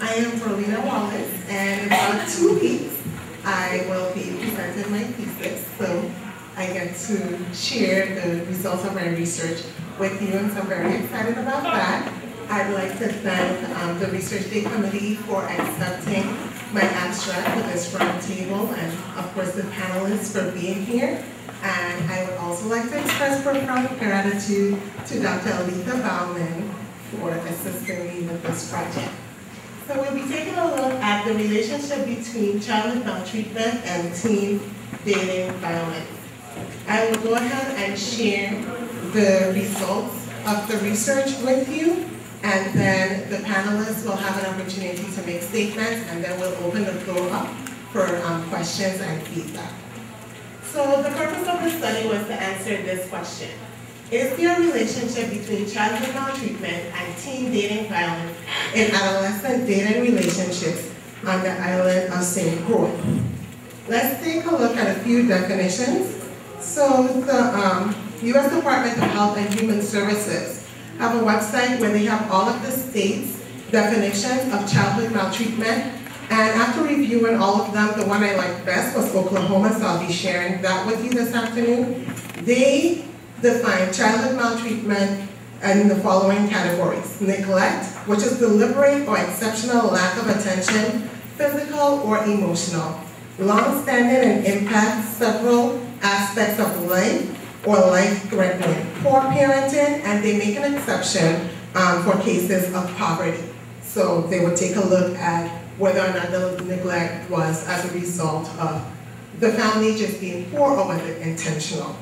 I am Berlina Wallace, and in about 2 weeks, I will be presenting my thesis. So I get to share the results of my research with you, and so I'm very excited about that. I'd like to thank the Research Day Committee for accepting my abstract for this roundtable, and of course the panelists for being here. And I would also like to express profound gratitude to Dr. Alita Bauman for assisting me with this project. So we'll be taking a look at the relationship between childhood maltreatment and teen dating violence. I will go ahead and share the results of the research with you, and then the panelists will have an opportunity to make statements, and then we'll open the floor up for questions and feedback. So the purpose of the study was to answer this question. Is there a relationship between childhood maltreatment and teen dating violence in adolescent dating relationships on the island of St. Croix? Let's take a look at a few definitions. So the U.S. Department of Health and Human Services have a website where they have all of the states' definitions of childhood maltreatment. And after reviewing all of them, the one I liked best was Oklahoma, so I'll be sharing that with you this afternoon. They define childhood maltreatment in the following categories: neglect, which is deliberate or exceptional lack of attention, physical or emotional; long-standing and impacts several aspects of life or life-threatening; poor parenting, and they make an exception for cases of poverty. So they would take a look at whether or not the neglect was as a result of the family just being poor or was it intentional.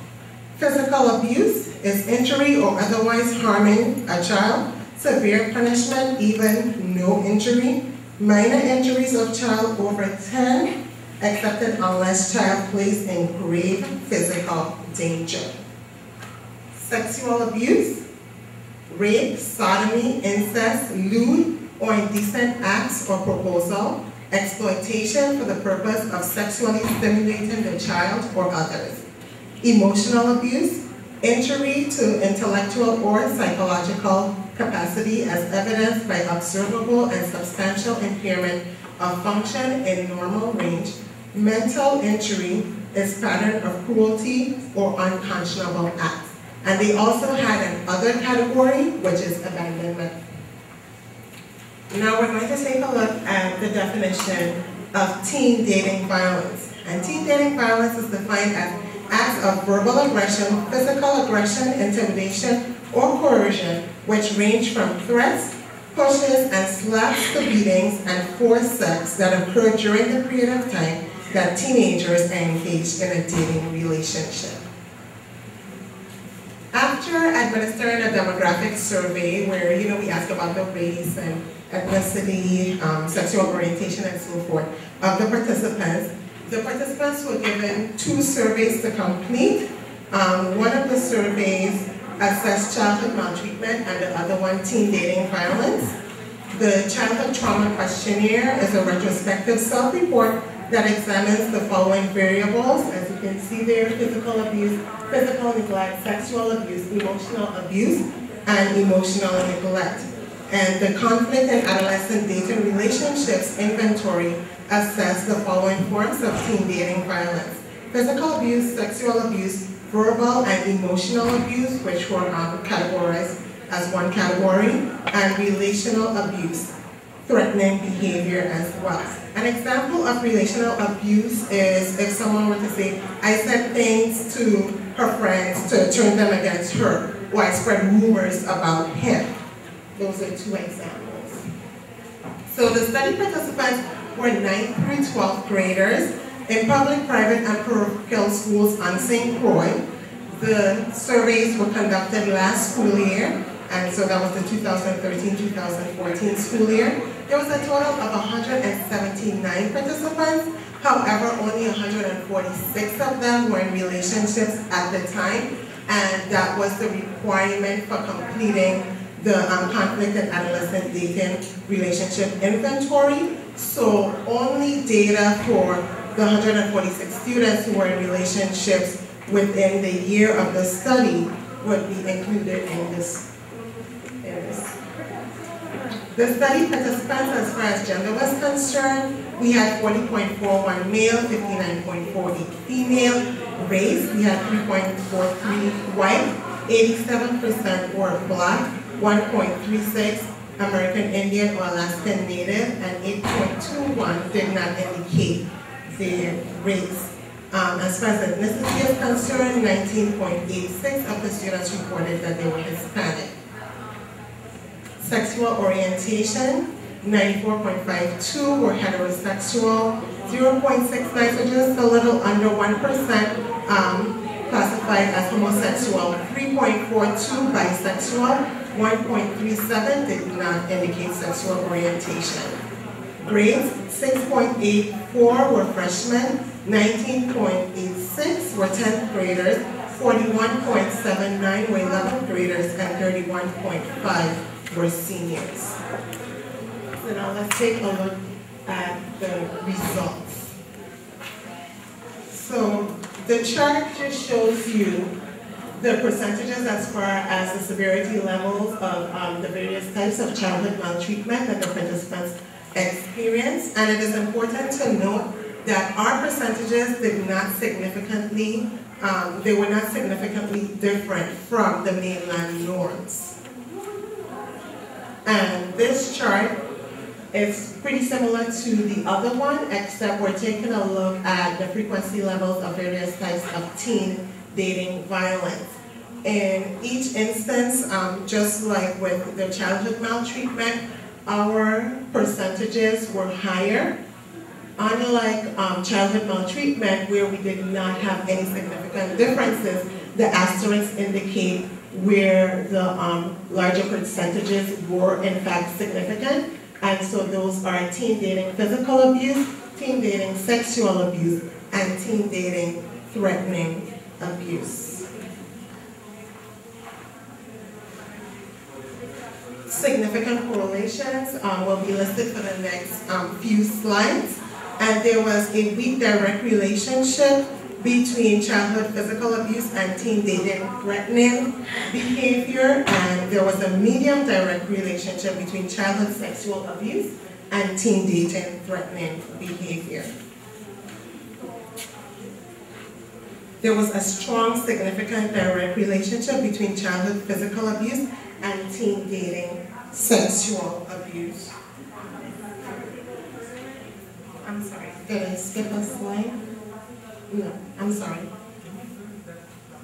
Physical abuse is injury or otherwise harming a child, severe punishment, even no injury, minor injuries of child over 10, accepted unless child placed in grave physical danger. Sexual abuse, rape, sodomy, incest, lewd or indecent acts or proposal, exploitation for the purpose of sexually stimulating the child or others. Emotional abuse, injury to intellectual or psychological capacity as evidenced by observable and substantial impairment of function in normal range. Mental injury is pattern of cruelty or unconscionable acts. And they also had an other category, which is abandonment. Now we're going to take a look at the definition of teen dating violence. And teen dating violence is defined as acts of verbal aggression, physical aggression, intimidation, or coercion, which range from threats, pushes, and slaps to beatings and forced sex that occur during the period of time that teenagers are engaged in a dating relationship. After administering a demographic survey where we ask about the race and ethnicity, sexual orientation, and so forth of the participants were given 2 surveys to complete. One of the surveys assessed childhood maltreatment and the other one teen dating violence. The childhood trauma questionnaire is a retrospective self-report that examines the following variables, as you can see there: physical abuse, physical neglect, sexual abuse, emotional abuse, and emotional neglect. And the conflict in adolescent dating relationships inventory assessed the following forms of teen dating violence: physical abuse, sexual abuse, verbal and emotional abuse, which were categorized as one category, and relational abuse, threatening behavior as well. An example of relational abuse is if someone were to say, I said things to her friends to turn them against her, or I spread rumors about him. Those are 2 examples. So the study participants were 9th through 12th graders in public, private, and parochial schools on St. Croix. The surveys were conducted last school year, and so that was the 2013-2014 school year. There was a total of 179 participants. However, only 146 of them were in relationships at the time, and that was the requirement for completing the conflict and adolescent dating relationship inventory. So only data for the 146 students who were in relationships within the year of the study would be included in this. The study participants, as far as gender was concerned, we had 40.41 male, 59.48 female. Race, we had 3.43 white, 87% were black, 1.36 American Indian or Alaskan Native, and 8.21 did not indicate their race. As far as ethnicity is concerned, 19.86 of the students reported that they were Hispanic. Sexual orientation, 94.52 were heterosexual, 0.69, so just a little under 1% classified as homosexual, 3.42 bisexual, 1.37 did not indicate sexual orientation. Grades, 6.84 were freshmen, 19.86 were 10th graders, 41.79 were 11th graders, and 31.5 were seniors. So now let's take a look at the results. So the chart just shows you the percentages as far as the severity levels of the various types of childhood maltreatment that the participants experience. And it is important to note that our percentages did not significantly, they were not significantly different from the mainland norms. And this chart is pretty similar to the other one, except we're taking a look at the frequency levels of various types of teen dating violence. In each instance, just like with the childhood maltreatment, our percentages were higher. Unlike childhood maltreatment, where we did not have any significant differences, the asterisks indicate where the larger percentages were in fact significant. And so those are teen dating physical abuse, teen dating sexual abuse, and teen dating threatening abuse. Significant correlations will be listed for the next few slides. And there was a weak direct relationship between childhood physical abuse and teen dating threatening behavior, and there was a medium direct relationship between childhood sexual abuse and teen dating threatening behavior. There was a strong, significant direct relationship between childhood physical abuse and teen dating sexual abuse. I'm sorry, did I skip a slide? No, I'm sorry.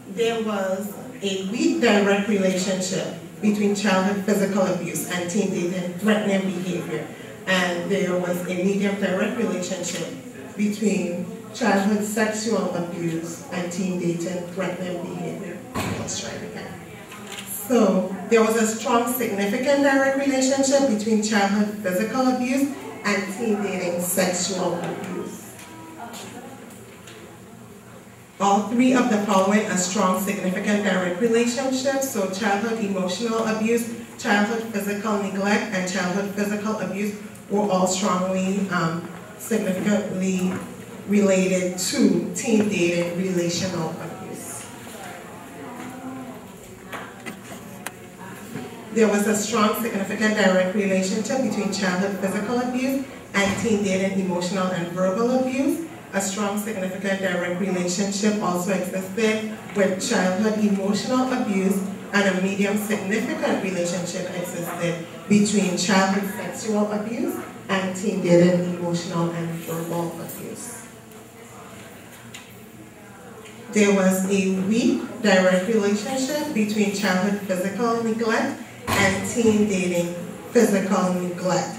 There was a weak direct relationship between childhood physical abuse and teen dating threatening behavior. And there was a medium direct relationship between childhood sexual abuse and teen dating threatening behavior. Let's try it again. So there was a strong, significant direct relationship between childhood physical abuse and teen dating sexual abuse. All three of the following are strong, significant direct relationships. So childhood emotional abuse, childhood physical neglect, and childhood physical abuse were all strongly, significantly related to teen dating relational abuse. There was a strong, significant direct relationship between childhood physical abuse and teen dating emotional and verbal abuse. A strong, significant direct relationship also existed with childhood emotional abuse, and a medium significant relationship existed between childhood sexual abuse and teen dating emotional and verbal abuse. There was a weak direct relationship between childhood physical neglect and teen dating physical neglect.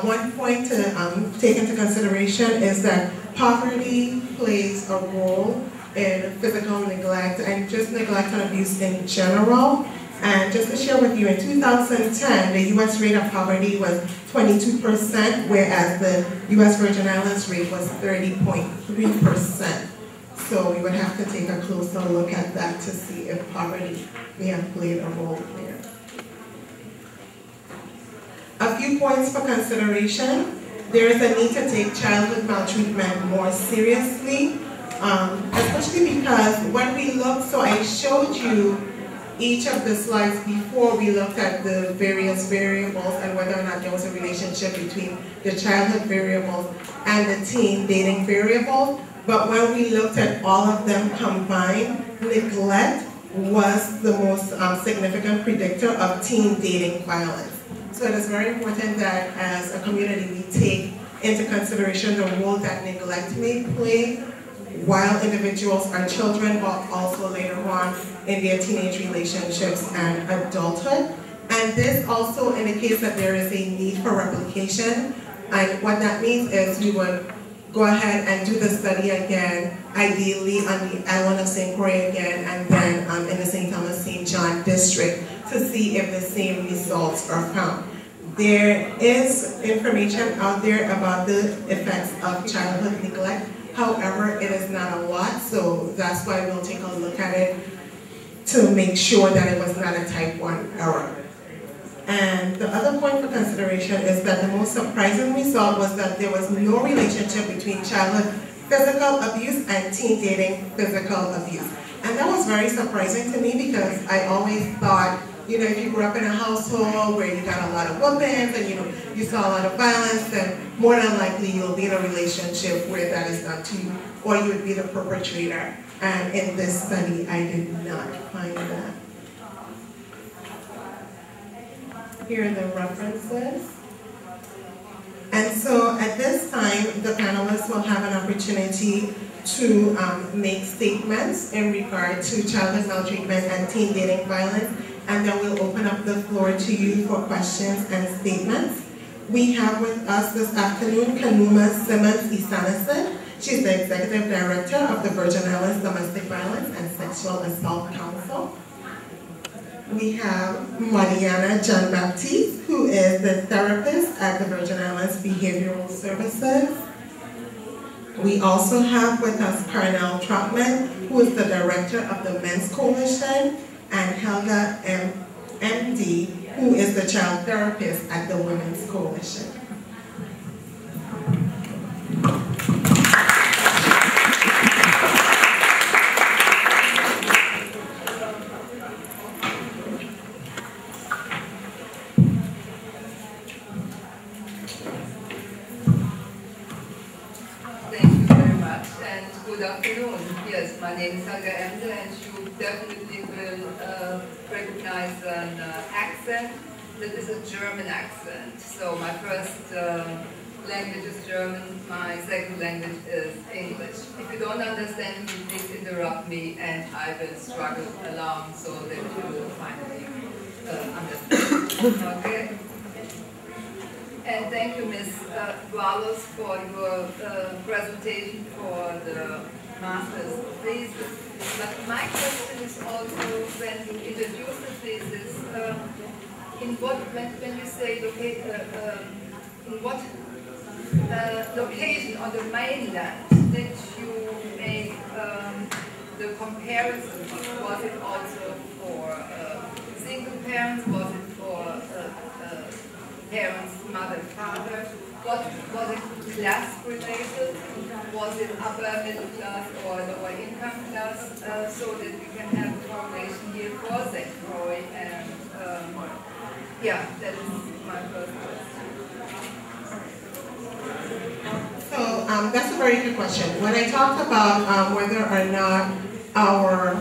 One point to take into consideration is that poverty plays a role in physical neglect and just neglect and abuse in general. And just to share with you, in 2010, the U.S. rate of poverty was 22%, whereas the U.S. Virgin Islands rate was 30.3%. So we would have to take a closer look at that to see if poverty may have played a role there. A few points for consideration. There is a need to take childhood maltreatment more seriously, especially because when we look, so I showed you each of the slides before, we looked at the various variables and whether or not there was a relationship between the childhood variables and the teen dating variable. But when we looked at all of them combined, neglect was the most significant predictor of teen dating violence. So it is very important that as a community we take into consideration the role that neglect may play while individuals are children, but also later on in their teenage relationships and adulthood. And this also indicates that there is a need for replication. And what that means is we would go ahead and do the study again, ideally on the island of St. Croix again, and then in the St. Thomas St. John district to see if the same results are found. There is information out there about the effects of childhood neglect. However, it is not a lot, so that's why we'll take a look at it to make sure that it was not a type 1 error. And the other point for consideration is that the most surprising result was that there was no relationship between childhood physical abuse and teen dating physical abuse. And that was very surprising to me because I always thought, you know, if you grew up in a household where you got a lot of whoopings and you saw a lot of violence, then more than likely you'll be in a relationship where that is done to you, or you would be the perpetrator. And in this study, I did not find that. Here are the references. And so at this time, the panelists will have an opportunity to make statements in regard to childhood maltreatment and teen dating violence, and then we'll open up the floor to you for questions and statements. We have with us this afternoon Kanuma Simmons-Isanison. She's the Executive Director of the Virgin Islands Domestic Violence and Sexual Assault Council. We have Mariana Jean-Baptiste, who is the therapist at the Virgin Islands Behavioral Services. We also have with us Carnell Trotman, who is the Director of the Men's Coalition, and Helga MD, who is the Child Therapist at the Women's Coalition. Good afternoon. Yes, my name is Helga Emde, and you definitely will recognize an accent that is a German accent. So my first language is German, my second language is English. If you don't understand me, please interrupt me and I will struggle along so that you will finally understand. Okay? And thank you, Ms. Wallace, for your presentation for the master's thesis. But my question is also, when you introduce the thesis, when you say in what location on the mainland did you make the comparison? Was it also for single parents? Was it for parents, mother, father? Was it class related? Was it upper middle class or lower income class? So that we can have a correlation here for St. Croix, and yeah, that is my first question. So that's a very good question. When I talked about whether or not our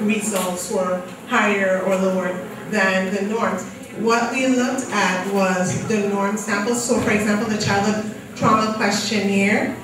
results were higher or lower than the norms, what we looked at was the norm samples. So for example, the childhood trauma questionnaire,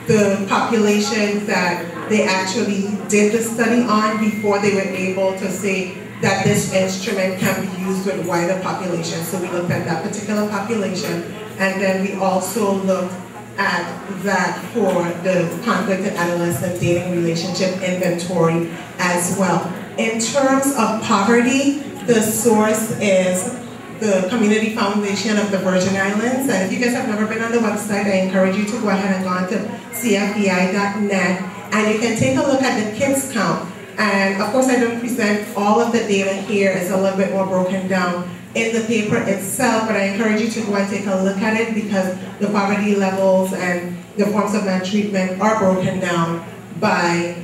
the population that they actually did the study on before they were able to say that this instrument can be used with wider population. So we looked at that particular population, and then we also looked at that for the conflict and adolescent dating relationship inventory as well. In terms of poverty, the source is the Community Foundation of the Virgin Islands. And if you guys have never been on the website, I encourage you to go ahead and go on to cfbi.net, and you can take a look at the kids count. And of course, I don't present all of the data here. It's a little bit more broken down in the paper itself, but I encourage you to go and take a look at it because the poverty levels and the forms of maltreatment are broken down by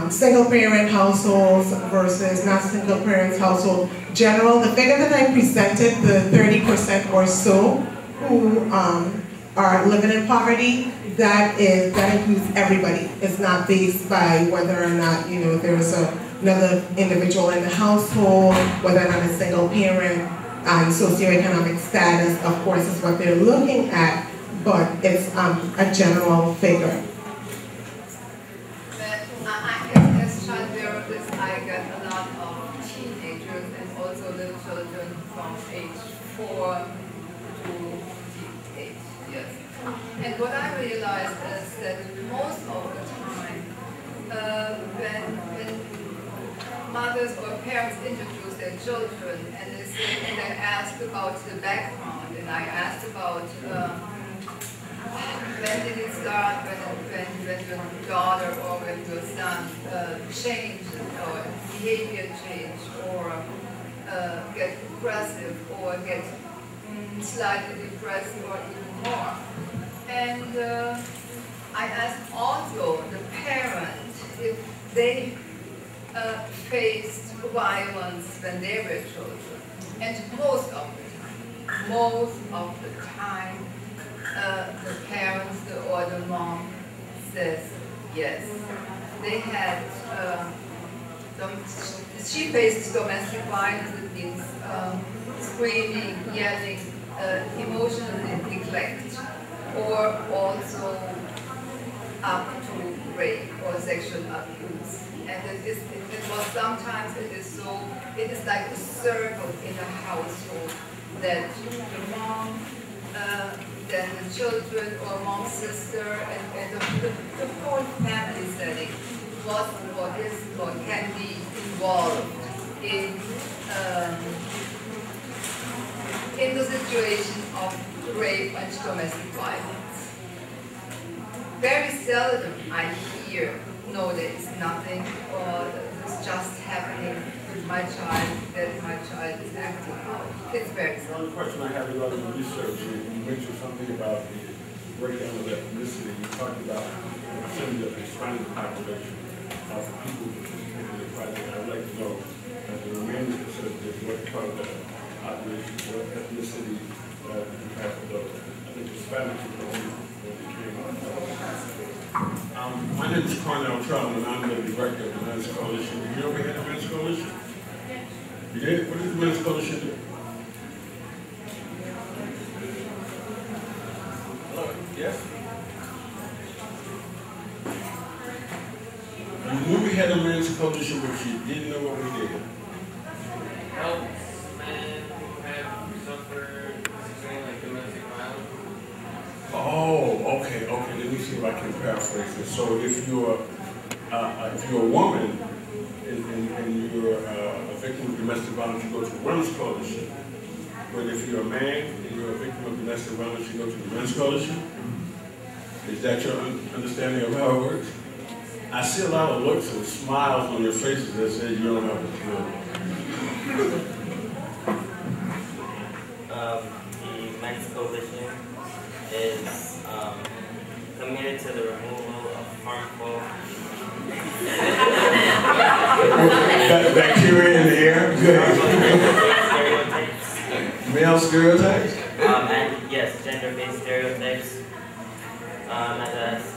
single parent households versus not single parent household general. The figure that I presented, the 30% or so who are living in poverty, that includes everybody. It's not based by whether or not there's another individual in the household, whether or not a single parent, socioeconomic status, of course, is what they're looking at, but it's a general figure. As child therapist, I get a lot of teenagers and also little children from age 4 to 8 years. And what I realized is that most of the time, when mothers or parents introduce their children and I ask about the background and I asked about when did it start, when your daughter or when your son changed or behavior change or get aggressive or get slightly depressed or even more. And I asked also the parent if they faced violence when they were children. And most of the time, the parents or the mom says yes. They had, she faced domestic violence, it means screaming, yelling, emotional neglect, or also up to rape or sexual abuse. And it was sometimes it is like a circle in a household that the mom, then the children or mom's sister, and the whole family setting was what can be involved in the situation of rape and domestic violence. Very seldom I hear, no, there is nothing, or it's just happening with my child, that my child is acting out. It's very seldom. One question I have about the research, you mentioned something about the breakdown of ethnicity. You talked about the percentage of Hispanic population of people participating in the project. I'd like to know the remaining percentage, what part of the population, what ethnicity you have for those. I think Hispanic is the only one that came out. My name is Cornell Trout, and I'm the director of the Men's Coalition. You know we had a Men's Coalition? You did? What does the Men's Coalition do? Hello? Yes? You knew we had a Men's Coalition, but you didn't know what we did. Helps men who have suffered like domestic violence. Oh, okay. Let me see if I can paraphrase this. So if you're a woman and you're a victim of domestic violence, you go to the Women's Coalition. But if you're a man and you're a victim of domestic violence, you go to the Men's Coalition. Is that your understanding of how it works? I see a lot of looks and smiles on your faces that say you don't have a clue. The Men's Coalition is committed to the removal of harmful bacteria in the air. Good. stereotypes. Male stereotypes. And yes, gender-based stereotypes.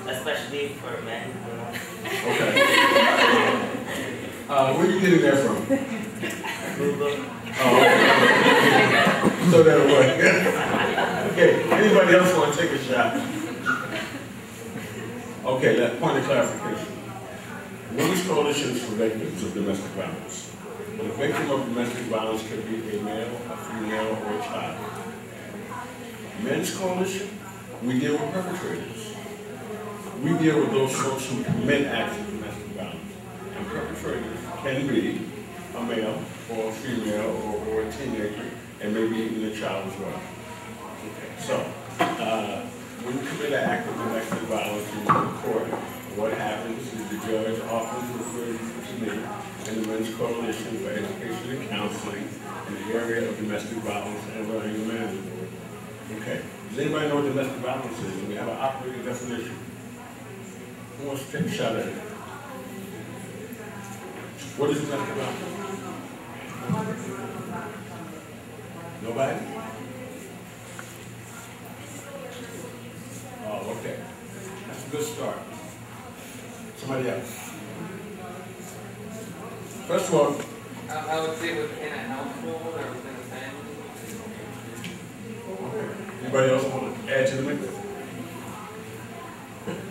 Especially for men. Okay. Where are you getting that from? Google. Oh, okay. So that'll work. Okay, anybody else want to take a shot? Okay, that point of clarification. Women's Coalition is for victims of domestic violence. And a victim of domestic violence could be a male, a female, or a child. Men's Coalition, we deal with perpetrators. We deal with those folks who commit acts of domestic violence. And perpetrators can be a male, or a female, or a teenager, and maybe even a child as well. Okay, so when you commit an act of domestic violence in court, what happens is the judge often refers to me and the Men's Coalition for Education and Counseling in the area of domestic violence and anger management. Okay, does anybody know what domestic violence is? We have an operating definition. Who wants to take a shot at it? What is domestic violence? Nobody? Oh, okay. That's a good start. Somebody else. First of all, I would say within a household or within a family. anybody else want to add to the mix?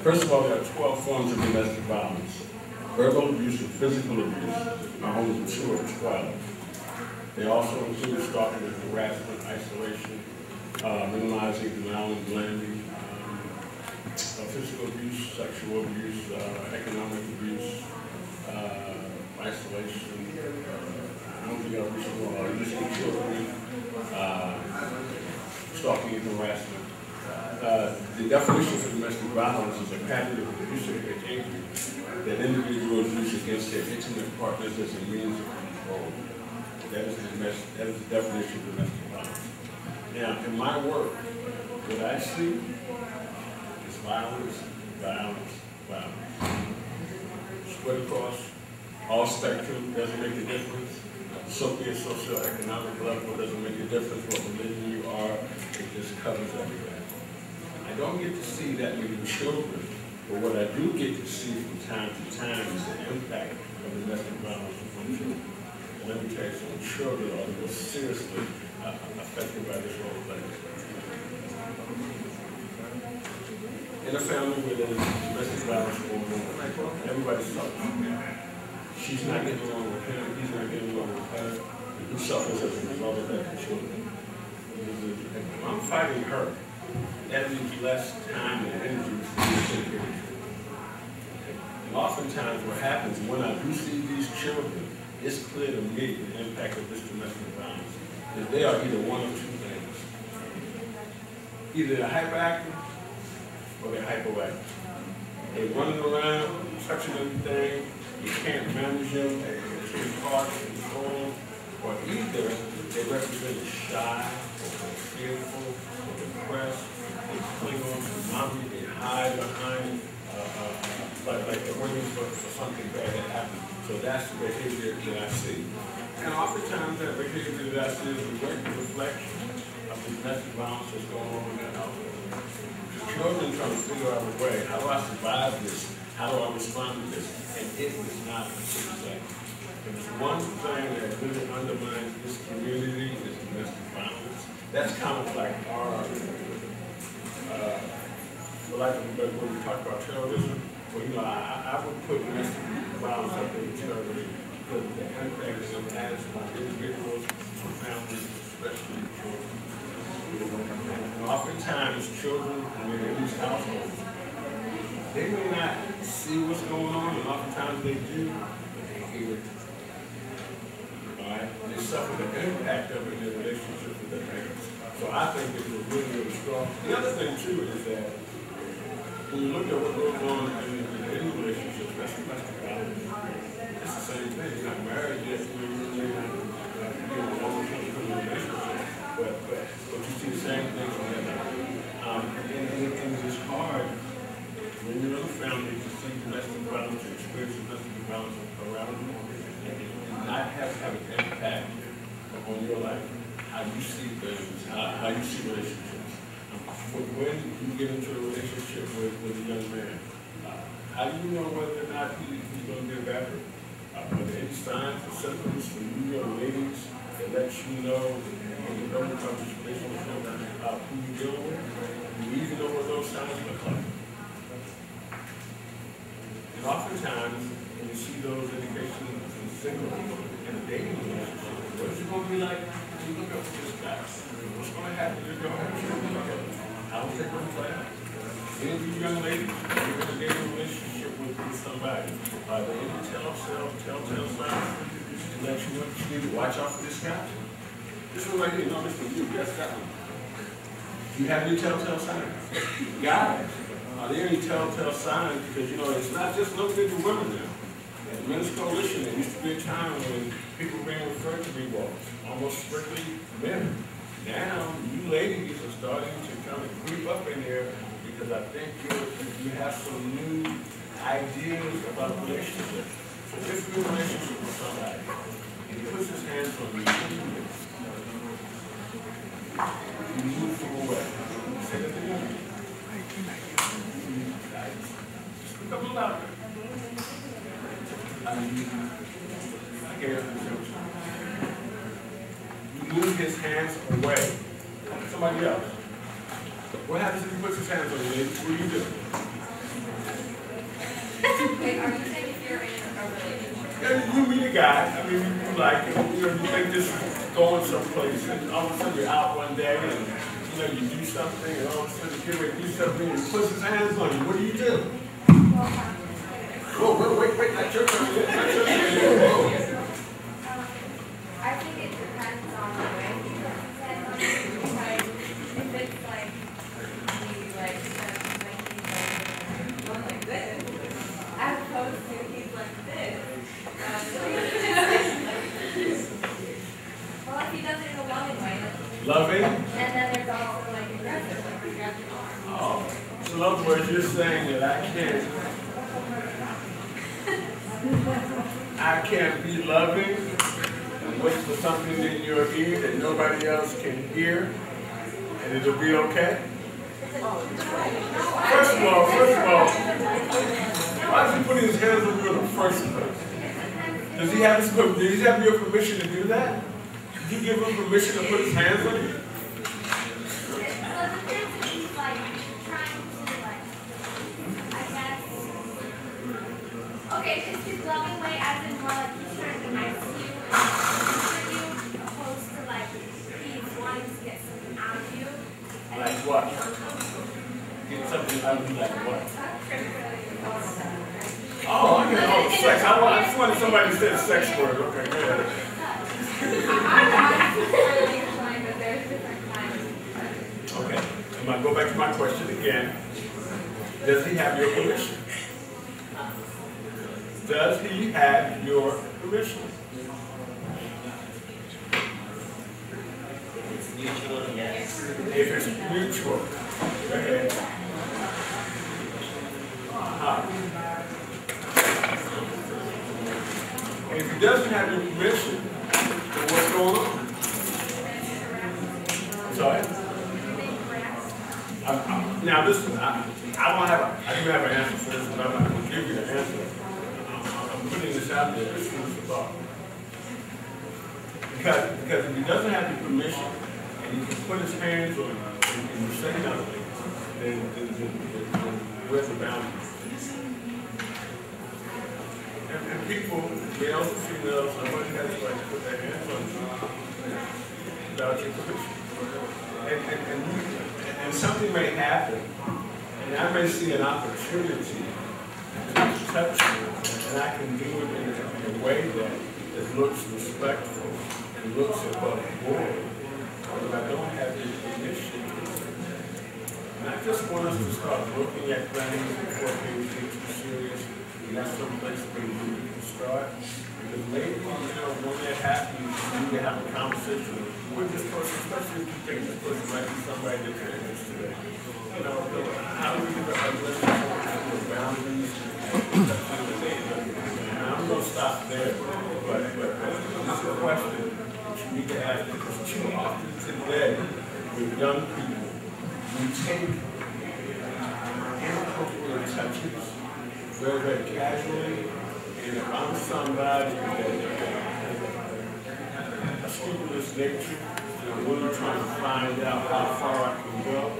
First of all, there are 12 forms of domestic violence. Verbal abuse and physical abuse are only 2 of 12. They also include stalking and harassment, isolation, minimizing, denying, blaming, physical abuse, sexual abuse, economic abuse, isolation, I don't think I'll reach more, using children, stalking and harassment. The definition for domestic violence is a pattern of abusive behavior that individuals use against their intimate partners as a means of control. That is the definition of domestic violence. Now, in my work, what I see is violence, violence, violence. Spread across all spectrum, doesn't make a difference. Socioeconomic level doesn't make a difference. What religion you are, it just covers everything. I don't get to see that many children, but what I do get to see from time to time is the impact of domestic violence on children. And let me tell you something, children are the most seriously affected by this whole thing. In a family where there's domestic violence going on, everybody suffers. She's not getting along with him, he's not getting along with her, and who suffers as a result of that? The children. If I'm fighting her, that means less time and energy to take care of the children. And oftentimes what happens when I do see these children, it's clear to me the impact of this domestic violence. That they are either one of two things. Either they're hyperactive or they're hypoactive. They're running around, touching everything, you can't manage them, it's really hard to control, or either they represent shy, or fearful, or depressed, they cling on to mommy, they hide behind, like they're waiting for something bad to happen. So that's the behavior that I see. And oftentimes that behavior that I see is a direct reflection of the domestic violence that's going on in that household. Children trying to figure out a way, how do I survive this? How do I respond to this? And it is not a success. If there's one thing that really undermines this community is domestic violence. That's kind of like our, when we talk about terrorism, well, you know, I would put domestic violence up there with terrorism because the impact it has on individuals, on families, especially children. And oftentimes, children, when they're in these households, they may not see what's going on, and oftentimes they do, but they hear it. All right? They suffer the impact of it in their relationship with their parents. So I think it was really, really strong. The other thing, too, is that when you look at what goes on in any relationship, especially domestic violence, it's the same thing. You're not married yet, you're not in a long-term relationship, but you see the same thing from that. And it's hard when you're in a family to see domestic violence, or experience domestic violence around you, and not have an impact on your life, how you see things, how you see relationships. When you get into a relationship with a young man, how do you know whether or not he's going to get better? Are there any signs or symptoms from you young ladies that let you know when you know about this relationship, who you're dealing with? Do you even know what those signs look like? And oftentimes, when you see those indications in single people in a dating relationship, what is it going to be like when you look up to this guy? What's going to happen if you don't have a how is it going to play out? Any of you young ladies, you're in a dating relationship with somebody, are there any telltale signs that let you know you need to watch out for this guy? This one right here, no, this one, you, that's that one. Do you have any telltale signs? Guys, are there any telltale signs? Because, you know, it's not just limited to women now. At the Men's Coalition, there used to be a time when people were being referred to be almost strictly men. Now, you ladies are starting to kind of creep up in there because I think you have some new ideas about relationships. So if you're in a relationship with somebody, and he puts his hands on you, you move him away. Say that again. Speak up a little louder. I can't understand. You move his hands away from somebody else. What happens if he puts his hands on you, ladies? What do you do? Wait, are you saying if you're in a relationship? Yeah, you meet a guy, I mean, you like him, you think this is going someplace, and all of a sudden you're out one day, and you do something, and all of a sudden you get ready to do something, and he puts his hands on you. What do you do? Whoa, wait, not your turn yet, not your turn yet. Whoa. I think it depends on the way he puts his hands on you, because if it's like, he's like going like this, as opposed to he's like this. Well, if he does it in a loving way, Loving? and then there's also like aggressive, like aggressive. Oh, so in other words, you're saying that I can't be loving and wait for something in your ear that nobody else can hear, and it'll be okay? First of all, why is he putting his hands on you in the first place? Does he have your permission to do that? Did you give him permission to put his hands on you? Okay, it's his loving way, as in more like he's trying to be nice to you, opposed to like he's wanting to get something out of you. Like what? Get something out of you like what? Oh, I know, sex. I just wanted somebody to say the sex word. Okay, go ahead. Okay, I'm going to go back to my question again. Does he have your permission? Does he have your permission? It's mutual, yes. If it's mutual, go ahead. And if he doesn't have your permission, then what's going on? I'm sorry? Now listen, I do have an answer for this, but I'm not going to give you the answer. I'm putting this out there, this is the thought. Because if he doesn't have your permission, and he can put his hands on you, and you say nothing, then where's the boundaries? And people, males and females, nobody has the right to put their hands on you without your permission. And something may happen, and I may see an opportunity to touch you, and I can do it in a way that looks respectful and looks above board, but I don't have the permission. And I just want us to start looking at things before things get too serious, and that's someplace where we can start. Because maybe, when that happens, you need to have a conversation with this person, especially if you think this person might be somebody that you're interested in. How do we get the relationship with boundaries? And I'm going to stop there, but this is a question that you need to ask, because too often today, with young people, we take inappropriate touches very, very casually. And if I'm somebody that has a scrupulous nature, and I'm really trying to find out how far I can go,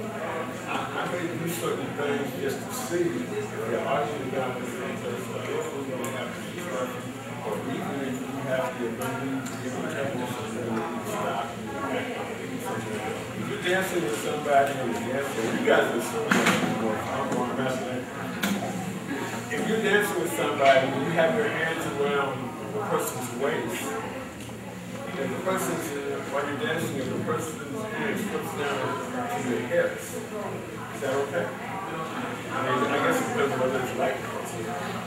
I may do certain things just to see if you're arguing down the same place, or if we're going to have to discussion, or even if you have the ability to get a technician to stop you. If you're dancing with somebody and you're dancing, you guys are so more, I'm more masculine. If you're dancing with somebody and you have your hands around the person's waist, and the person's, while you're dancing, and the person's hands slips down to your hips, is that okay? I guess it depends on whether you like it.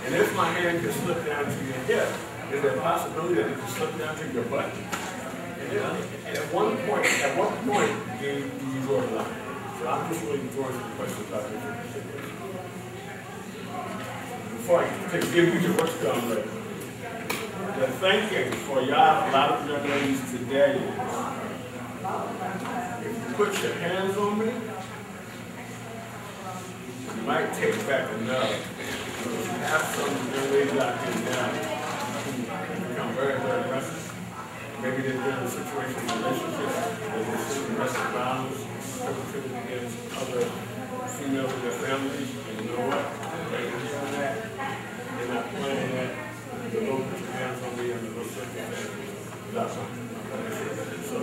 And if my hand can slip down to your hip, is there a possibility that it can slip down to your butt? And at what point do you draw the line? So I'm just really throwing some questions out there. Before I can give you your work done later. the thinking for y'all, a lot of young ladies today is, if you put your hands on me, you might take back enough. So if you have some young ladies out there now who become very, very aggressive, maybe they've been in a situation in relationships where they've seen domestic violence perpetrated against other females in their families, and you know what? They're doing that. They're not playing that. The Lord put your hands on me under those circumstances. That's something. So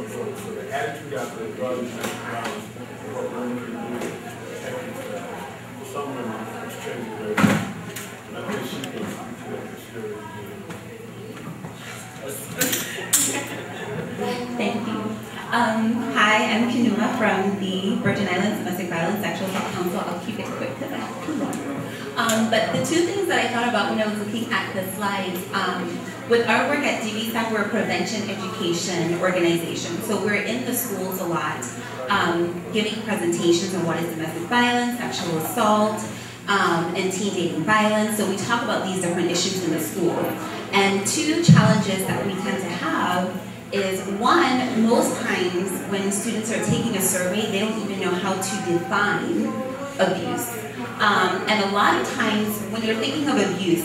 the attitude out there regarding domestic violence, what women can do to protect themselves. Some women, it's changing very much. And I think she can speak to that for sure. Thank you. Hi, I'm Kanuma from the Virgin Islands Domestic Violence Sexual Assault Council. I'll keep it quick because I have too long. But the two things that I thought about when I was looking at the slides, with our work at DVSAC, we're a prevention education organization. So we're in the schools a lot, giving presentations on what is domestic violence, sexual assault, and teen dating violence. So we talk about these different issues in the school. And two challenges that we tend to have is, one, most times when students are taking a survey, they don't even know how to define abuse. And a lot of times when you're thinking of abuse,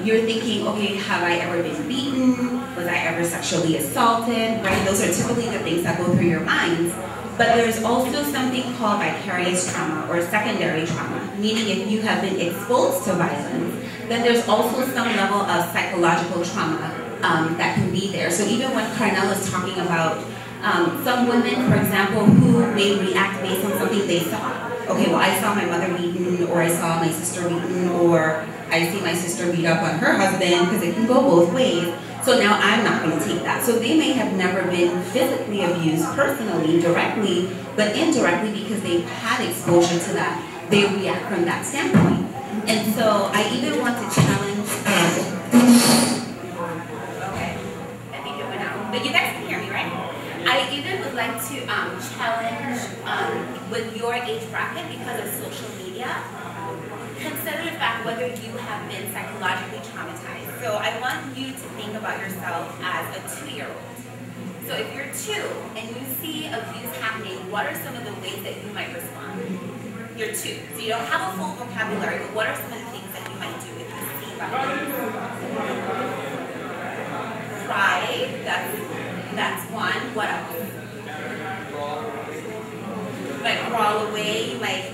you're thinking, okay, have I ever been beaten? Was I ever sexually assaulted? Right? Those are typically the things that go through your minds. But there's also something called vicarious trauma or secondary trauma, meaning if you have been exposed to violence, then there's also some level of psychological trauma that can be there. So even when Carnell is talking about some women, for example, who may react based on something they saw. Okay, well, I saw my mother beaten, or I saw my sister beaten, or I see my sister beat up on her husband, because it can go both ways. So now I'm not going to take that. So they may have never been physically abused personally, directly, but indirectly because they've had exposure to that. They react from that standpoint. And so I even want to challenge, okay, I think it went out, but you guys can hear me, right? I even would like to challenge with your age bracket, because of social media, consider the fact whether you have been psychologically traumatized. So I want you to think about yourself as a 2-year-old. So if you're 2 and you see abuse happening, what are some of the ways that you might respond? You're 2, so you don't have a full vocabulary, but what are some of the things that you might do if you see violence? Cry, that's one. What else? You might crawl away, you might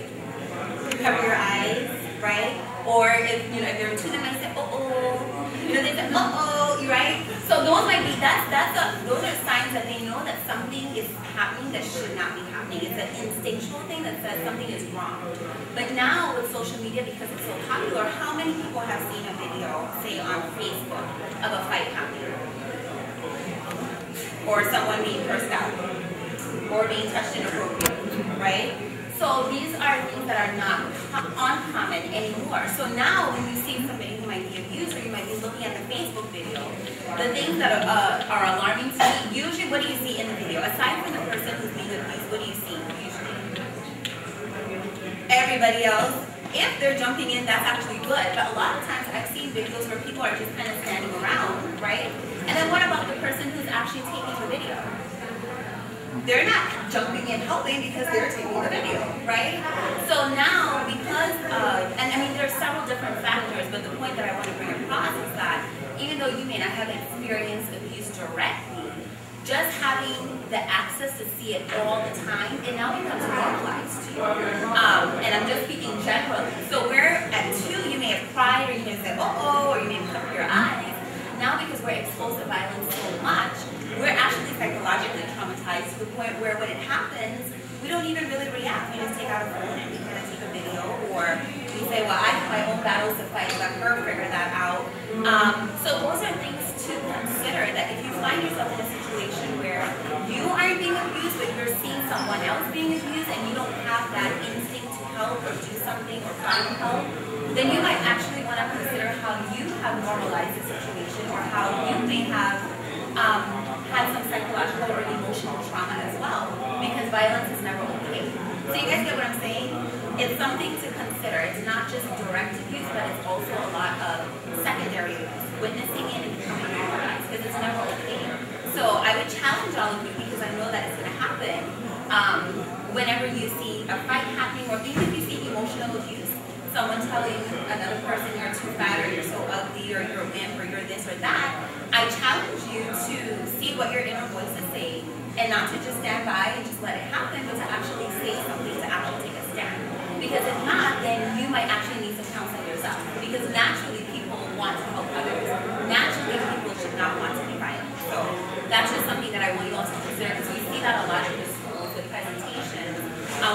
cover your eyes, right? Or if if you're 2, they might say, uh-oh. They say, uh-oh, right? So those might be, those are signs that they know that something is happening that should not be happening. It's an instinctual thing that says something is wrong. But now with social media, because it's so popular, how many people have seen a video, say on Facebook, of a fight happening? Or someone being cursed out? Or being touched inappropriately, right? So these are things that are not uncommon anymore. So now when you see somebody who might be abused, or you might be looking at the Facebook video, the things that are alarming to me, usually what do you see in the video? Aside from the person who's being abused, what do you see usually? Everybody else. If they're jumping in, that's actually good. But a lot of times I've seen videos where people are just kind of standing around, right? And then what about the person who's actually taking the video? They're not jumping in helping because they're taking the video, right? So now, because, and I mean, there are several different factors, but the point that I want to bring across is that even though you may not have experienced abuse directly, just having the access to see it all the time, it now becomes normalized to you. And I'm just speaking generally. So where at 2, you may have cried, or you may have said, uh-oh, or you may have covered your eyes. Now, because we're exposed to violence so much, we're actually psychologically traumatized to the point where when it happens, we don't even really react. We just take out a phone and we kind of take a video, or we say, well, I have my own battles to fight, let her figure that out. So those are things to consider, that if you find yourself in a situation where you aren't being abused, but you're seeing someone else being abused, and you don't have that instinct to help or do something or find help, then you might actually want to consider how you have normalized the situation, or how you may have had some psychological or emotional trauma as well, because violence is never okay. So you guys get what I'm saying? It's something to consider. It's not just direct abuse, but it's also a lot of secondary abuse, witnessing it and becoming telling another person you're too fat or you're so ugly or you're a wimp or you're this or that. I challenge you to see what your inner voice is saying and not to just stand by and just let it happen, but to actually say something, to actually take a stand. Because if not, then you might actually need some counseling yourself. Because naturally people want to help others. Naturally people should not want to be violent. So that's just something that I want you all to consider, because we see that a lot in the schools with presentations.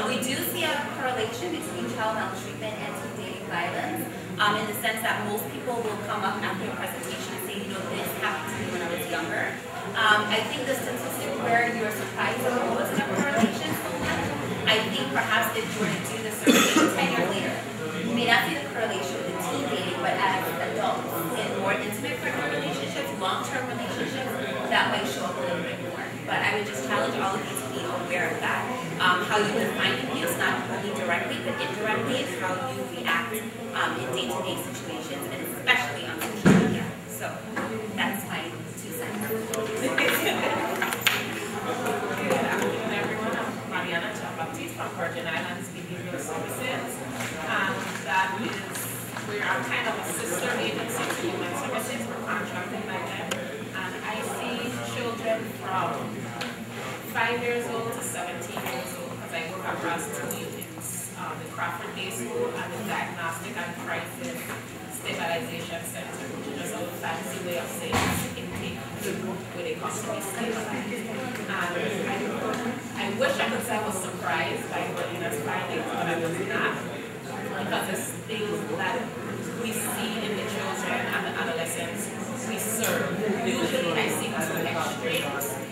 We do see a correlation between child maltreatment and teen dating violence, in the sense that most people will come up after a presentation and say, you know, this happened to me when I was younger. I think the statistic where you're surprised that there wasn't a correlation so much, I think perhaps if you were to do the survey 10 years later, you may not see the correlation with teen dating, but as adults in more intimate partner relationships, long-term relationships, that might show up a little bit more. But I would just challenge all of you to be aware of that. How you define abuse, not only directly, but indirectly, is how you react in day-to-day situations, and especially on social media. So that's my 2 cents. Good afternoon, everyone. I'm Mariana Chabaptiste from Virgin Islands Behavioral Services. That is where I'm kind of a sister agency to Human Services. We're contracted by them. And I see children from 5 years old to 17 years old, because I work across 2 units, the Crawford Day School and the Diagnostic and Crisis Stabilization Center, which is just a fancy way of saying intake where they come to be stabilized. And I wish I could say I was surprised by Berlina's findings, but I was not, because it's things that we see in the children and the adolescents we serve. Usually I see 2 extremes.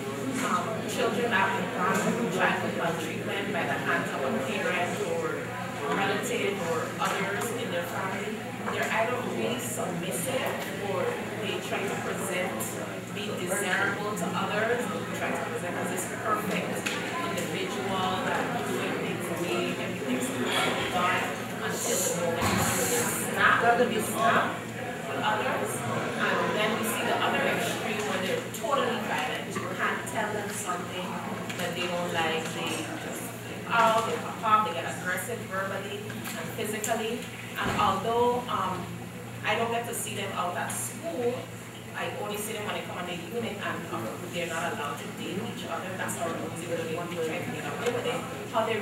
Children that have gone childhood maltreatment by the hands of a parent or relative or others in their family. They're either really submissive, or they try to present, be desirable to others, they try to present as this perfect individual that doing things the way everything's done, until the moment you snap with others. And then we see the other extreme where they're totally violent. You can't tell them something that they don't like. They just they pop up, they get aggressive verbally and physically. And although I don't get to see them out at school, I only see them when they come on the unit, and they're not allowed to date each other. That's how they try to get away with it. How their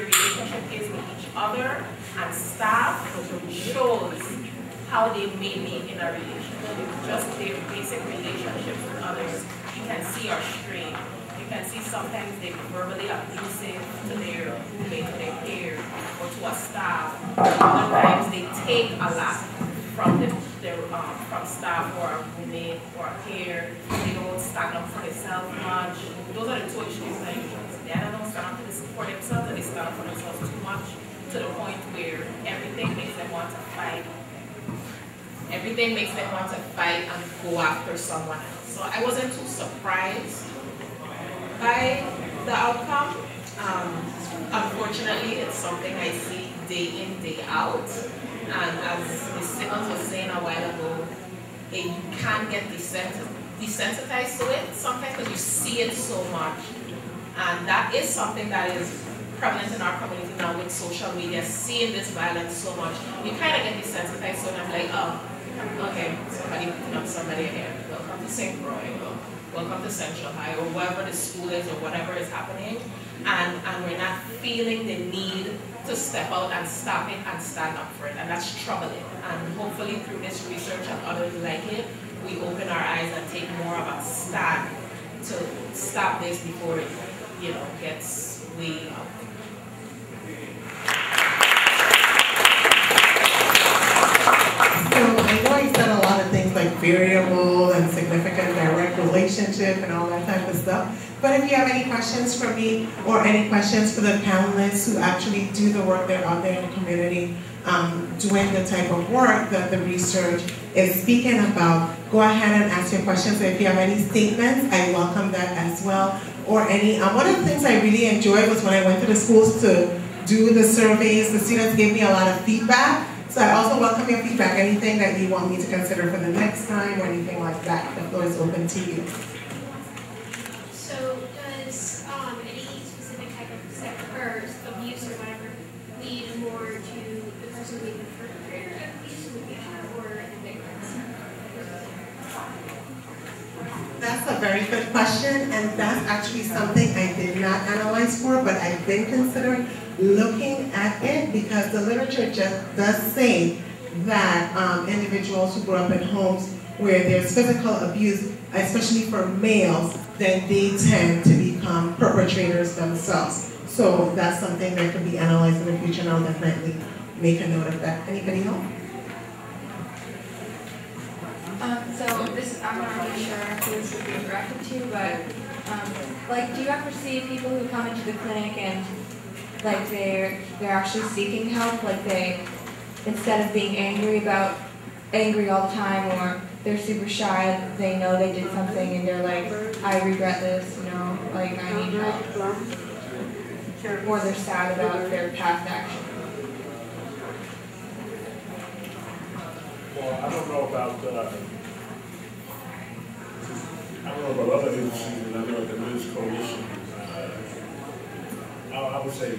relationship is with each other and staff shows how they may be in a relationship. Just their basic relationships with others, you can see are strained. You can see sometimes they're verbally abusive to their roommate, to their peer, or to a staff. Sometimes they take a lot from from staff or a roommate or a peer. They don't stand up for themselves much. Those are the 2 extremes that you can see. They don't stand up for themselves, and they stand up for themselves too much, to the point where everything makes them want to fight. Everything makes them want to fight and go after someone else. So I wasn't too surprised by the outcome. Unfortunately, it's something I see day in, day out. And as Ms. Simmons was saying a while ago, you can get desensitized to it sometimes because you see it so much. And that is something that is prevalent in our community now with social media, seeing this violence so much. You kind of get desensitized to it, and I'm like, oh, okay, somebody picking up somebody here. Welcome to St. Croix, or welcome to Central High, or wherever the school is, or whatever is happening. And we're not feeling the need to step out and stop it and stand up for it. And that's troubling. And hopefully through this research and others like it, we open our eyes and take more of a stand to stop this before it, gets way out. So I know you said a lot of things like variable and significant direct relationship and all that type of stuff. But if you have any questions for me or any questions for the panelists who actually do the work, they're out there in the community doing the type of work that the research is speaking about, go ahead and ask your questions. So if you have any statements, I welcome that as well. Or any, one of the things I really enjoyed was when I went to the schools to do the surveys, the students gave me a lot of feedback. So I also welcome your feedback, anything that you want me to consider for the next time or anything like that. The floor is open to you. So does any specific type of sex or abuse or whatever lead more to the person being the perpetrator of each litigation or the victims? That's a very good question, and that's actually something I did not analyze for, but I've been considering looking at it because the literature just does say that individuals who grew up in homes where there's physical abuse, especially for males, then they tend to become perpetrators themselves. So that's something that could be analyzed in the future, and I'll definitely make a note of that. Anybody else? So this, I'm not really sure who this would be directed to, but like, do you ever see people who come into the clinic and like they're actually seeking help, like they, instead of being angry all the time, or they're super shy, they know they did something and they're like, I regret this, you know, like I need help. Or they're sad about their past action. Well, I don't know about other agencies, but I know at the Men's Coalition, I would say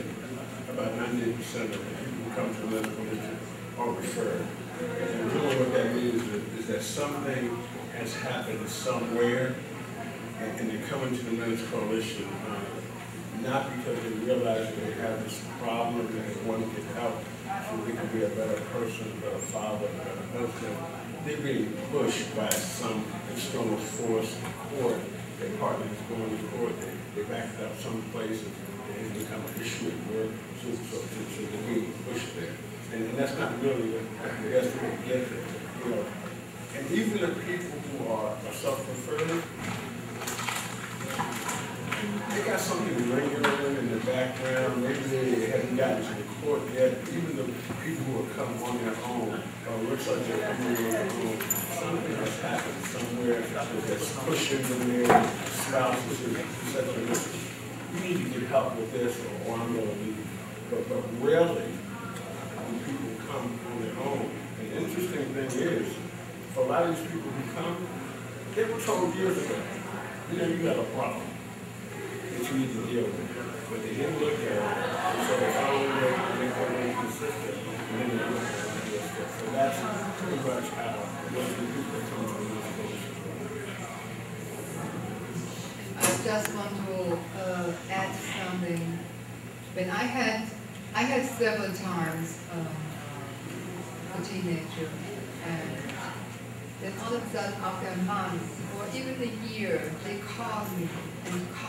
about 98% of the people who come to the Men's Coalition are referred. And really what that means is that something has happened somewhere, and they come into the Men's Coalition not because they realize that they have this problem and they want to get help so they can be a better person, a better father, a better husband. They're being pushed by some external force, or their partner is going to court, they backed up some places, and it's become an issue at work, so they're being pushed there. And that's not really the best way to get there, you know. And even the people who are self-referred, they got something lingering in the background. Maybe they haven't gotten to the court yet. Even the people who have come on their own, or looks like they're coming on their own, something has happened somewhere that's pushing them there. Spouses who said, you need to get help with this, or I'm going to leave. But rarely when people come on their own. And the interesting thing is, for a lot of these people who come, they were told years ago, you know, you got a problem that you need to deal with. But they didn't look at it, so they found a way to make it inconsistent, and then they looked at it. So that's pretty much how most of the people that come to the Men's Coalition. I just want to add something. When I had several times a teenager, and then all of a sudden after a month or even a year, they call me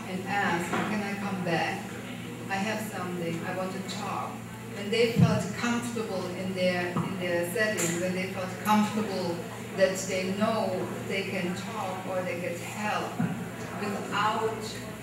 and ask, can I come back? I have something, I want to talk. And they felt comfortable in their setting, when they felt comfortable that they know they can talk or they get help without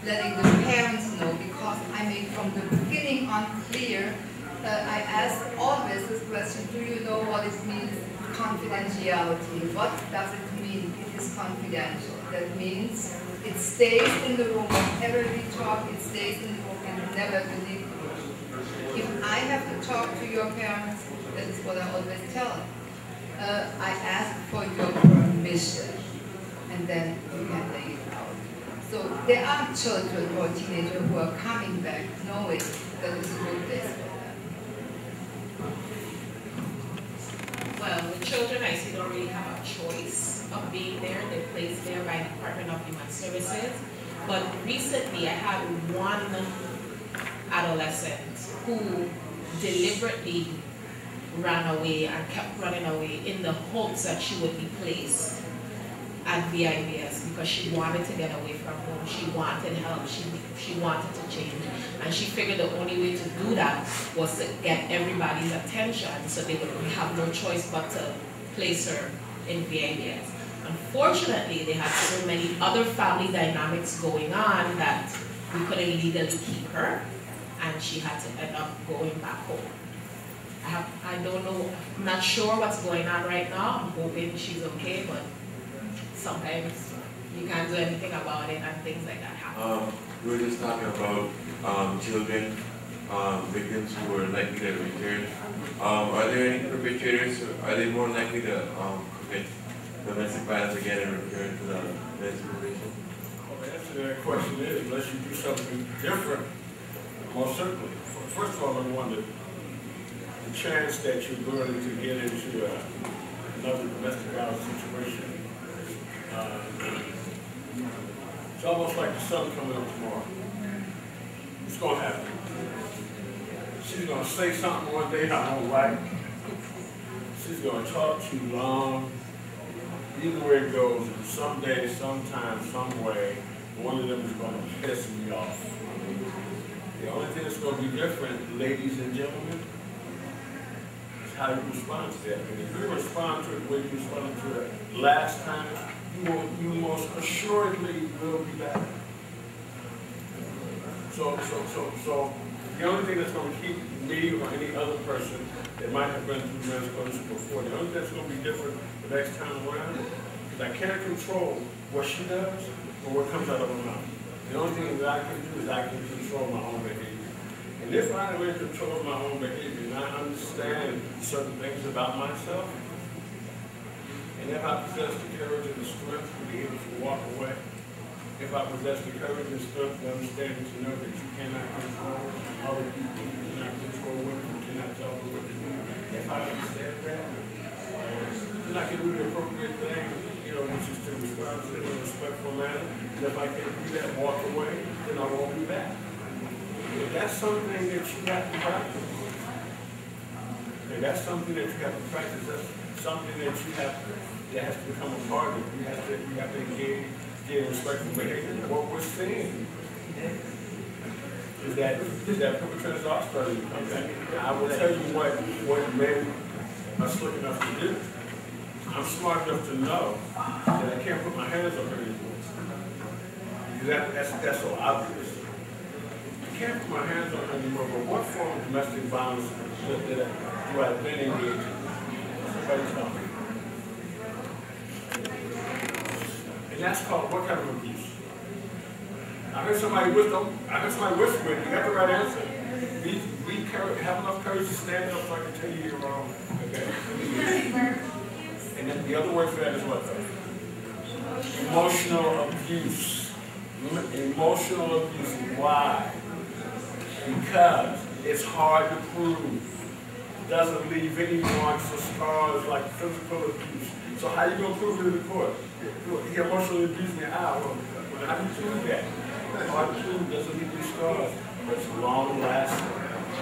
letting the parents know, because I made from the beginning unclear. I asked always this question, do you know what it means, confidentiality? What does it mean it is confidential? That means it stays in the room. Whenever we talk, it stays in the room and never leaves the room. If I have to talk to your parents, that is what I always tell them. I ask for your permission, and then you can lay it out. So there are children or teenagers who are coming back knowing that it's a good place for them. Well, the children, I see, don't really have a choice of being there. They're placed there by the Department of Human Services. But recently, I had one adolescent who deliberately ran away and kept running away in the hopes that she would be placed at VIBS because she wanted to get away from home. She wanted help. She wanted to change. And she figured the only way to do that was to get everybody's attention, so they would have no choice but to place her in VIBS. Unfortunately, they had so many other family dynamics going on that we couldn't legally keep her, and she had to end up going back home. I don't know, I'm not sure what's going on right now. I'm hoping she's okay, but sometimes you can't do anything about it and things like that happen. We were just talking about children, victims who are likely to return. Are there any perpetrators, are they more likely to commit domestic violence again and return to the men's probation? Well, the answer to that question is, unless you do something different, most certainly. First of all, number one, the the chance that you're going to get into another domestic violence situation, it's almost like the sun coming up tomorrow. It's going to happen. She's going to say something one day I don't like. She's going to talk too long. Either way it goes, someday, sometime, some way, one of them is going to piss me off. The only thing that's going to be different, ladies and gentlemen, is how you respond to that. And if you respond to it the way you responded to it last time, you most assuredly will be back. So the only thing that's going to keep me or any other person that might have been through men's coalition before, the only thing that's going to be different the next time around is I can't control what she does or what comes out of her mouth. The only thing that I can do is I can control my own behavior. And if I am in control of my own behavior and I understand certain things about myself, and if I possess the courage and the strength to be able to walk away, if I possess the courage and strength and understanding to know that you cannot control other people, you cannot control women, you cannot tell them what to do, if I understand that, then I can do the appropriate thing, which is to respond to it in a respectful manner. And if I can't do that, walk away, then I won't be back. If that's something that you have to practice. And that's something that you have to practice. That's something that that has to become a part of you. You have to engage in respectful behavior. What we're seeing is that perpetrators are starting to come back. I will tell you what made us slick enough to do. I'm smart enough to know that I can't put my hands on her anymore. Because that's so obvious. I can't put my hands on her anymore, but what form of domestic violence do I then engage in? Somebody tell me. And that's called what kind of abuse? I heard somebody whispering, you got the right answer. Have enough courage to stand up so I can tell you you're wrong. Okay? And then the other word for that is what though? Emotional abuse. Emotional abuse. Why? Because it's hard to prove. It doesn't leave any marks or scars like physical abuse. So how are you going to prove it in the court? He emotionally abused me. How do you prove that? It's hard to prove. It doesn't leave any scars. But it's long lasting.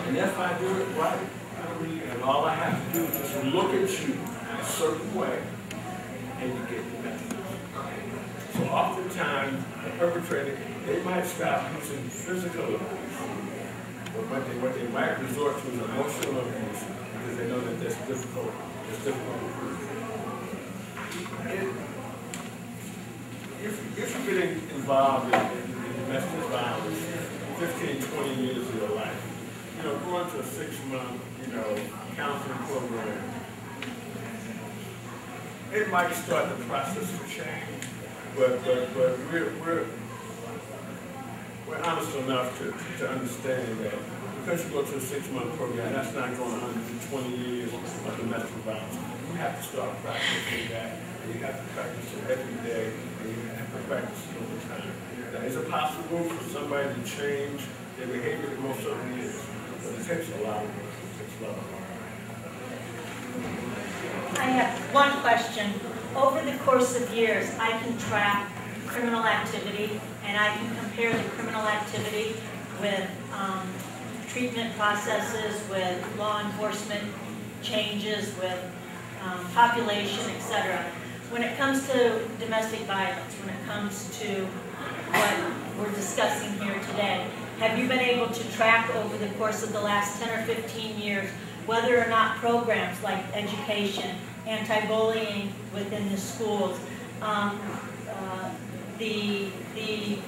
And if I do it right, and all I have to do is just look at you a certain way, and you get the message. So oftentimes, the perpetrator, they might stop using physical abuse, but what they might resort to is emotional abuse, because they know that that's difficult. It's difficult to prove. If you're getting involved in domestic violence 15, 20 years of your life, going to a 6-month, counseling program, it might start the process of change, but we're honest enough to understand that because you go to a 6-month program, that's not going 120 years of domestic violence. You have to start practicing that, and you have to practice it every day, and you have to practice it over time. Now, is it possible for somebody to change their behavior? It most certainly is. But it takes a lot of work. It takes a lot of work. I have one question. Over the course of years, I can track criminal activity, and I can compare the criminal activity with treatment processes, with law enforcement changes, with population, etc. When it comes to domestic violence, when it comes to what we're discussing here today, have you been able to track over the course of the last 10 or 15 years whether or not programs like education, anti-bullying within the schools, the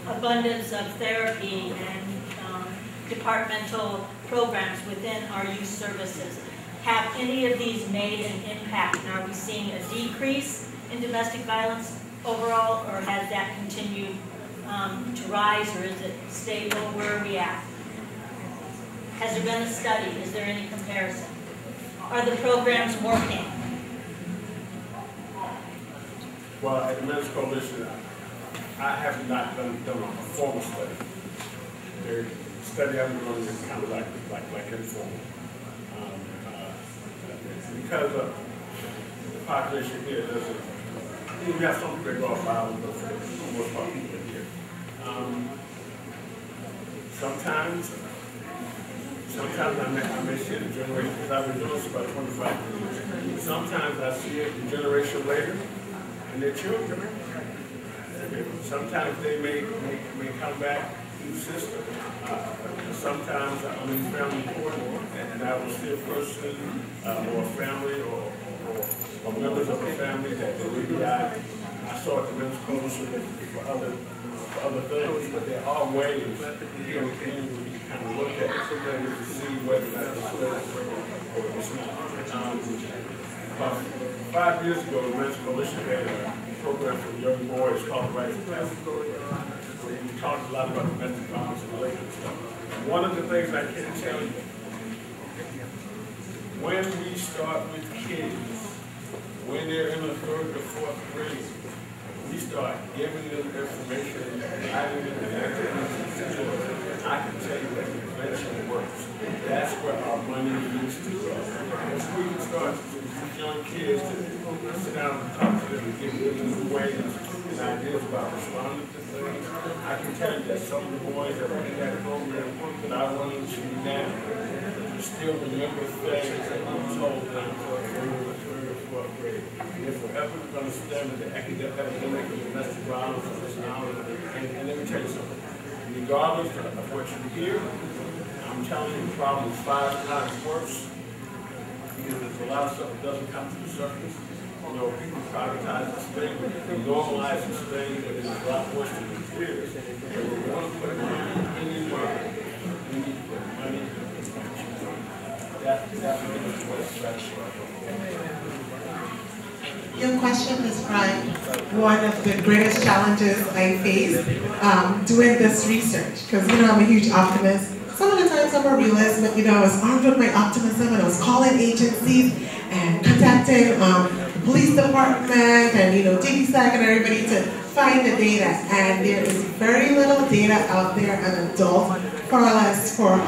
abundance of therapy and departmental programs within our youth services, have any of these made an impact? And are we seeing a decrease in domestic violence overall, or has that continued to rise, or is it stable? Where are we at? Has there been a study? Is there any comparison? Are the programs working? Well, at the Men's Coalition, I have not done a formal study. The study I'm doing is kind of like informal. because of the population here, you have some people that go off island, but for the most part, people are here. Sometimes I may see the generation, because I've been doing this about 25 years. Sometimes I see it the generation later, and their children. Sometimes they may come back through the system. Sometimes I'm in family court, and I will see a person or a family or members of a family that the UVI, I saw at the men's coalition for other things, but there are ways here in the community we can kind of look at to see whether or not it's good or it's not. About 5 years ago, the men's coalition had a program for young boys called the Right to Pass program. We talked a lot about domestic violence and related stuff. One of the things I can tell you, when we start with kids, when they're in the 3rd or 4th grade, we start giving them information and guiding them and activities. I can tell you that prevention works. That's where our money needs to go. If we can start with young kids to sit down and talk to them and give them new ways and ideas about responding to things, I can tell you that some of the boys that are in that program that I run into now still remember things that we told them when we were 3rd or 4th grade. And if we're ever going to stem the epidemic of domestic violence in this island, and let me tell you something, regardless of what you hear, I'm telling you, the problem is 5 times worse. Because there's a lot of stuff that doesn't come to the surface. You know, people privatize this thing, they normalize this thing, but it's a lot worse than it is. And we want to put money anywhere. We need to put money in prevention. That's what it's about. Your question described one of the greatest challenges I face doing this research. Because, you know, I'm a huge optimist. Some of the times I'm a realist, but, you know, I was armed with my optimism and I was calling agencies and contacting the police department and, you know, DVSAC and everybody to find the data. And there is very little data out there on adults, far less for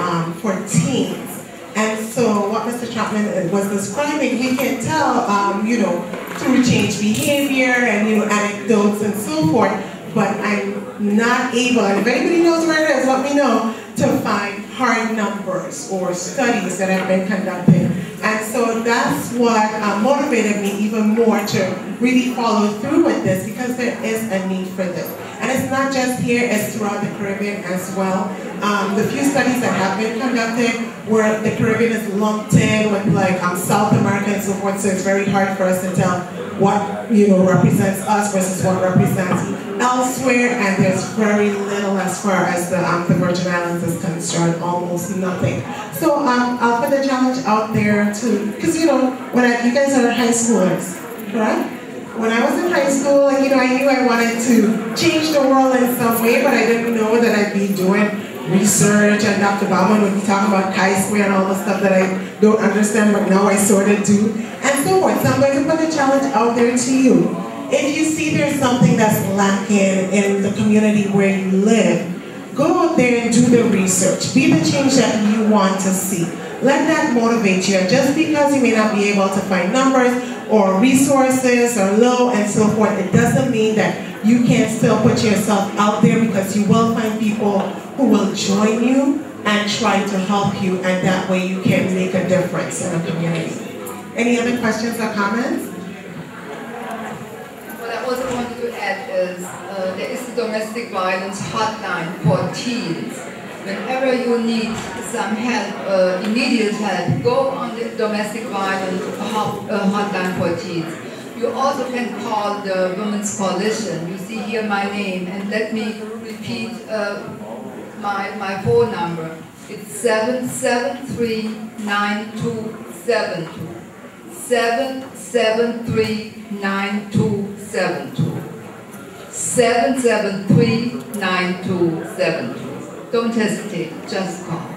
teens. And so what Mr. Chapman was describing, we can tell, you know, through changed behavior and, you know, anecdotes and so forth, but I'm not able, and if anybody knows where it is, let me know, to find hard numbers or studies that have been conducted. And so that's what motivated me even more to really follow through with this, because there is a need for this. And it's not just here, it's throughout the Caribbean as well. The few studies that have been conducted where the Caribbean is lumped in with like South America and so forth, so it's very hard for us to tell what, you know, represents us versus what represents elsewhere, and there's very little as far as the Virgin Islands is concerned, almost nothing. So I'll put the challenge out there to, because, you know, you guys are high schoolers, correct? When I was in high school, you know, I knew I wanted to change the world in some way, but I didn't know that I'd be doing research, and Dr. Bauman would be talking about chi-square and all the stuff that I don't understand, but now I sort of do, and so forth. So I'm going to put the challenge out there to you. If you see there's something that's lacking in the community where you live, go out there and do the research. Be the change that you want to see. Let that motivate you. And just because you may not be able to find numbers or resources or low and so forth, it doesn't mean that you can't still put yourself out there, because you will find people who will join you and try to help you, and that way you can make a difference in a community. Any other questions or comments? What I also wanted to add is there is a domestic violence hotline for teens. Whenever you need some help, immediate help, go on the domestic violence hotline for teens. You also can call the Women's Coalition. You see here my name, and let me repeat my phone number. It's 773-9272. 773-9272. 773-9272. Don't hesitate, just call.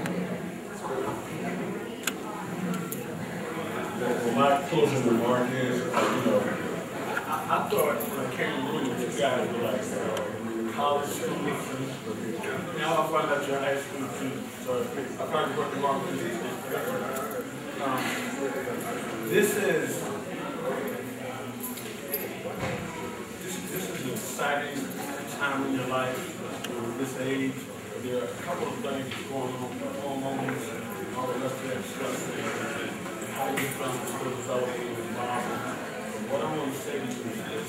Well, my closing remark is, you know, I thought when I came to you guys were like college students. Now I find out you're high school students. So I find you working on This is an exciting time in your life. At this age, there are a couple of things going on, hormones, and all the rest of that stuff. And how you become still developing and evolving. But what I want to say to you is this.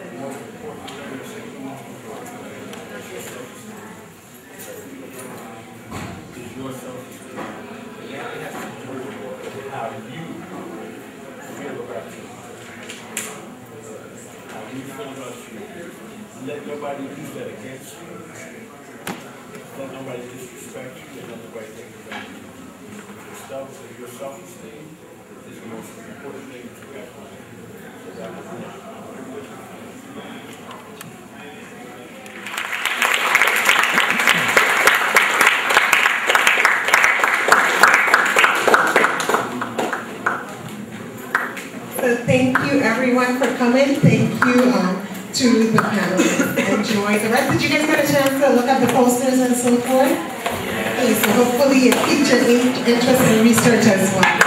The most important thing is your self-esteem. Is your self-esteem. And that has to do with how you feel about yourself. How you feel about you. Let nobody use that against you. Let nobody disrespect you. Let nobody take advantage of you. Your self-esteem is the most important thing that you have to do. So that was it. So thank you everyone for coming. Thank you to the panelists. Enjoy the rest. Did you guys get a chance to look at the posters and so forth? Okay, so hopefully it piqued your interest in research as well.